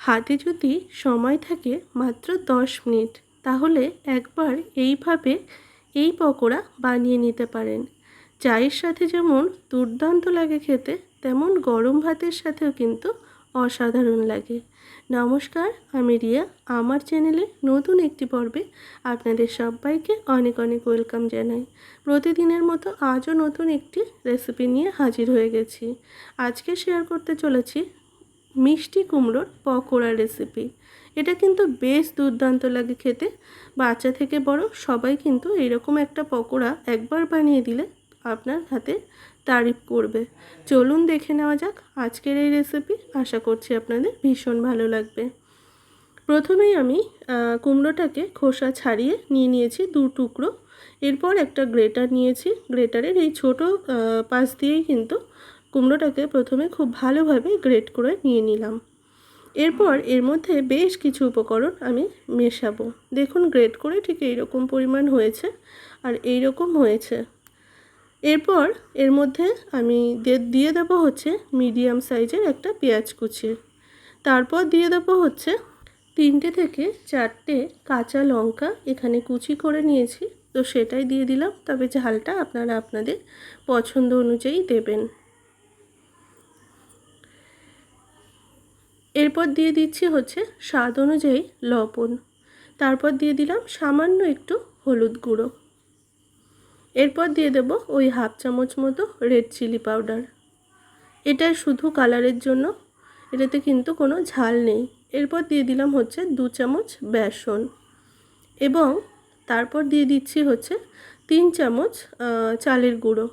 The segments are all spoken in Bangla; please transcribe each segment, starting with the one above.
হাতে যদি সময় থাকে মাত্র 10 মিনিট, তাহলে একবার এইভাবে এই পকোড়া বানিয়ে নিতে পারেন। চায়ের সাথে যেমন দুর্দান্ত লাগে খেতে, তেমন গরম ভাতের সাথেও কিন্তু অসাধারণ লাগে। নমস্কার, আমি রিয়া। আমার চ্যানেলে নতুন একটি পর্বে আপনাদের সবাইকে অনেক অনেক ওয়েলকাম জানাই। প্রতিদিনের মতো আজও নতুন একটি রেসিপি নিয়ে হাজির হয়ে গেছি। আজকে শেয়ার করতে চলেছি মিষ্টি কুমড়োর পকোড়া রেসিপি। এটা কিন্তু বেশ দুর্দান্ত লাগে খেতে। বাচ্চা থেকে বড় সবাই কিন্তু এরকম একটা পকোড়া একবার বানিয়ে দিলে আপনার হাতে তারিফ করবে। চলুন দেখে নেওয়া যাক আজকের এই রেসিপি। আশা করছি আপনাদের ভীষণ ভালো লাগবে। প্রথমেই আমি কুমড়োটাকে খোসা ছাড়িয়ে নিয়েছি 2 টুকরো। এরপর একটা গ্রেটার নিয়েছি। গ্রেটারের এই ছোট পাশ দিয়েই কিন্তু কুমড়োটাকে প্রথমে খুব ভালোভাবে গ্রেট করে নিয়ে নিলাম। এরপর এর মধ্যে বেশ কিছু উপকরণ আমি মেশাবো। দেখুন, গ্রেট করে ঠিক এইরকম পরিমাণ হয়েছে আর এইরকম হয়েছে। এরপর এর মধ্যে আমি দিয়ে দেবো হচ্ছে মিডিয়াম সাইজের একটা পেঁয়াজ কুচি। তারপর দিয়ে দেবো হচ্ছে 3টে থেকে 4টে কাঁচা লঙ্কা এখানে কুচি করে নিয়েছি, তো সেটাই দিয়ে দিলাম। তবে ঝালটা আপনারা আপনাদের পছন্দ অনুযায়ী দেবেন। এরপর দিয়ে দিচ্ছি হচ্ছে স্বাদ অনুযায়ী লবণ। তারপর দিয়ে দিলাম সামান্য একটু হলুদ গুঁড়ো। এরপর দিয়ে দেব ওই 1/2 চামচ মতো রেড চিলি পাউডার। এটা শুধু কালারের জন্য, এটাতে কিন্তু কোনো ঝাল নেই। এরপর দিয়ে দিলাম হচ্ছে 2 চামচ বেসন এবং তারপর দিয়ে দিচ্ছি হচ্ছে 3 চামচ চালের গুঁড়ো।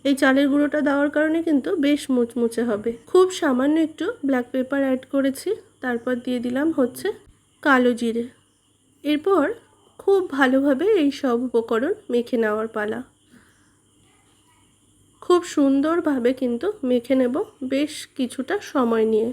এই চালের গুঁড়োটা দেওয়ার কারণে কিন্তু বেশ মুচমুচে হবে। খুব সামান্য একটু ব্ল্যাক পেপার অ্যাড করেছি। তারপর দিয়ে দিলাম হচ্ছে কালো জিরে। এরপর খুব ভালোভাবে এই সব উপকরণ মেখে নেওয়ার পালা। খুব সুন্দরভাবে কিন্তু মেখে নেব বেশ কিছুটা সময় নিয়ে।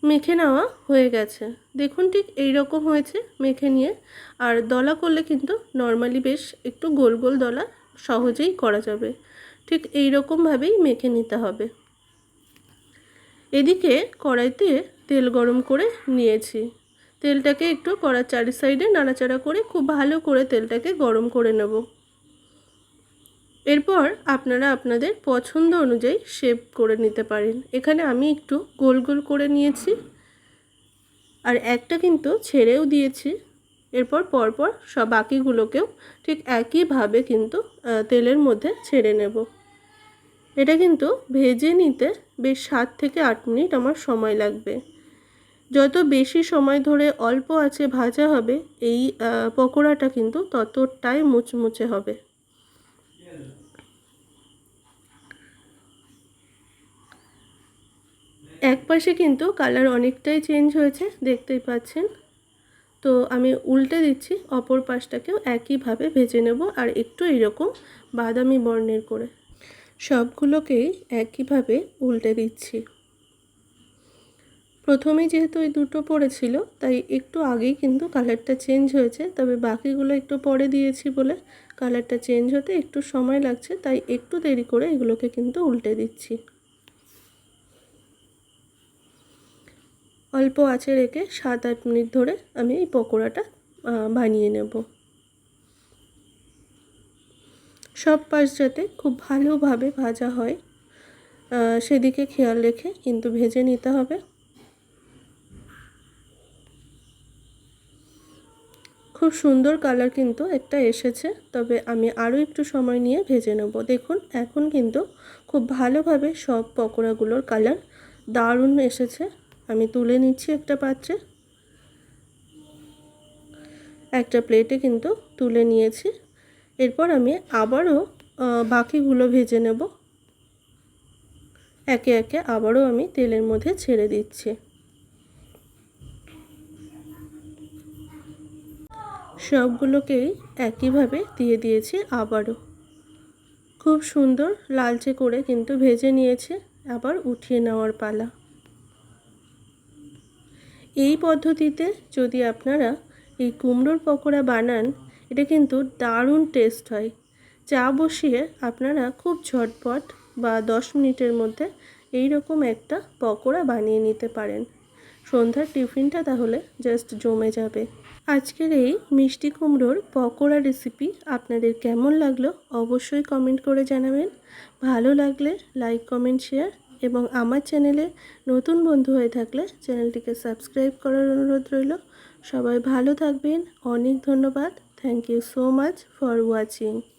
মেখে নেওয়া হয়ে গেছে। দেখুন ঠিক এই রকম হয়েছে মেখে নিয়ে। আর দলা করলে কিন্তু নর্মালি বেশ একটু গোল গোল দলা সহজেই করা যাবে। ঠিক এই রকমভাবেই মেখে নিতে হবে। এদিকে কড়াইতে তেল গরম করে নিয়েছি। তেলটাকে একটু কড়ার চারি সাইডে নাড়াচাড়া করে খুব ভালো করে তেলটাকে গরম করে নেব। এরপর আপনারা আপনাদের পছন্দ অনুযায়ী শেপ করে নিতে পারেন। এখানে আমি একটু গোল গোল করে নিয়েছি আর একটা কিন্তু ছেড়েও দিয়েছি। এরপর পরপর সব বাকিগুলোকেও ঠিক একইভাবে কিন্তু তেলের মধ্যে ছেড়ে নেব। এটা কিন্তু ভেজে নিতে বেশ 7 থেকে 8 মিনিট আমার সময় লাগবে। যত বেশি সময় ধরে অল্প আঁচে ভাজা হবে এই পকোড়াটা কিন্তু ততটাই মুচমুচে হবে। এক পাশে কিন্তু কালার অনেকটাই চেঞ্জ হয়েছে, দেখতেই পাচ্ছেন। তো আমি উল্টে দিচ্ছি, অপর পাশটাকেও একইভাবে ভেজে নেব আর একটু এরকম বাদামি বর্ণের করে সবগুলোকেই একইভাবে উল্টে দিচ্ছি। প্রথমে যেহেতু এই দুটো পড়েছিল তাই একটু আগেই কিন্তু কালারটা চেঞ্জ হয়েছে, তবে বাকিগুলো একটু পরে দিয়েছি বলে কালারটা চেঞ্জ হতে একটু সময় লাগছে, তাই একটু দেরি করে এগুলোকে কিন্তু উল্টে দিচ্ছি। অল্প আঁচে রেখে 7-8 মিনিট ধরে আমি এই পকোড়াটা বানিয়ে নেব। সব পাশ যাতে খুব ভালোভাবে ভাজা হয় সেদিকে খেয়াল রেখে কিন্তু ভেজে নিতে হবে। খুব সুন্দর কালার কিন্তু একটা এসেছে, তবে আমি আরও একটু সময় নিয়ে ভেজে নেব। দেখুন এখন কিন্তু খুব ভালোভাবে সব পকোড়াগুলোর কালার দারুণ এসেছে। আমি তুলে নিচ্ছি একটা পাত্রে। একটা প্লেটে কিন্তু তুলে নিয়েছি। এরপর আমি আবারও বাকিগুলো ভেজে নেব। একে একে আবারও আমি তেলের মধ্যে ছেড়ে দিচ্ছি। সবগুলোকেই একইভাবে দিয়ে দিয়েছি আবারও। খুব সুন্দর লালচে করে কিন্তু ভেজে নিয়েছে। আবার উঠিয়ে নেওয়ার পালা। এই পদ্ধতিতে যদি আপনারা এই কুমড়োর পকোড়া বানান, এটা কিন্তু দারুণ টেস্ট হয়। চা বসিয়ে আপনারা খুব ঝটপট বা 10 মিনিটের মধ্যে এই রকম একটা পকোড়া বানিয়ে নিতে পারেন। সন্ধ্যার টিফিনটা তাহলে জাস্ট জমে যাবে। আজকের এই মিষ্টি কুমড়োর পকোড়া রেসিপি আপনাদের কেমন লাগলো অবশ্যই কমেন্ট করে জানাবেন। ভালো লাগলে লাইক, কমেন্ট, শেয়ার এবং আমার চ্যানেলে নতুন বন্ধু হয়ে থাকলে চ্যানেলটিকে সাবস্ক্রাইব করার অনুরোধ রইল। সবাই ভালো থাকবেন। অনেক ধন্যবাদ। Thank you so much for watching.